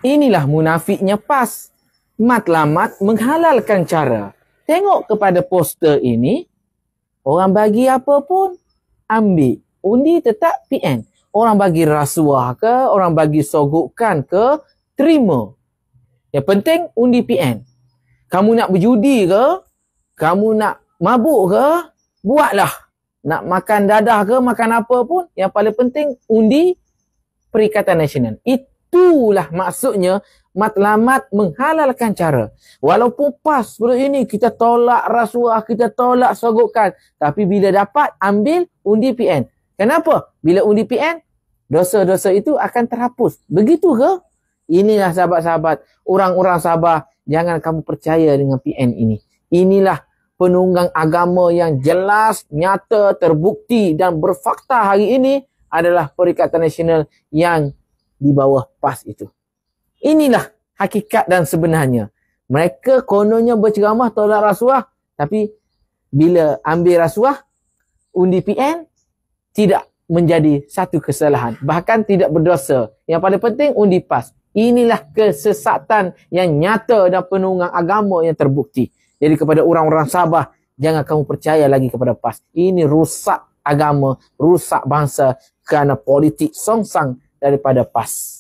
Inilah munafiknya PAS. Matlamat menghalalkan cara. Tengok kepada poster ini, orang bagi apa pun, ambil. Undi tetap PN. Orang bagi rasuah ke, orang bagi sogokan ke, terima. Yang penting undi PN. Kamu nak berjudi ke, kamu nak mabuk ke, buatlah. Nak makan dadah ke, makan apa pun, yang paling penting undi Perikatan Nasional. Itulah maksudnya matlamat menghalalkan cara. Walaupun PAS seperti ini, kita tolak rasuah, kita tolak sogokan. Tapi bila dapat, ambil undi PN. Kenapa? Bila undi PN, dosa-dosa itu akan terhapus. Begitu ke? Inilah sahabat-sahabat, orang-orang Sabah, jangan kamu percaya dengan PN ini. Inilah penunggang agama yang jelas, nyata, terbukti dan berfakta hari ini adalah Perikatan Nasional yang di bawah PAS itu. Inilah hakikat dan sebenarnya. Mereka kononnya berceramah tolak rasuah, tapi bila ambil rasuah, undi PN, tidak menjadi satu kesalahan. Bahkan tidak berdosa. Yang paling penting undi PAS. Inilah kesesatan yang nyata dan penunggang agama yang terbukti. Jadi kepada orang-orang Sabah, jangan kamu percaya lagi kepada PAS. Ini rusak agama, rusak bangsa kerana politik songsang daripada PAS.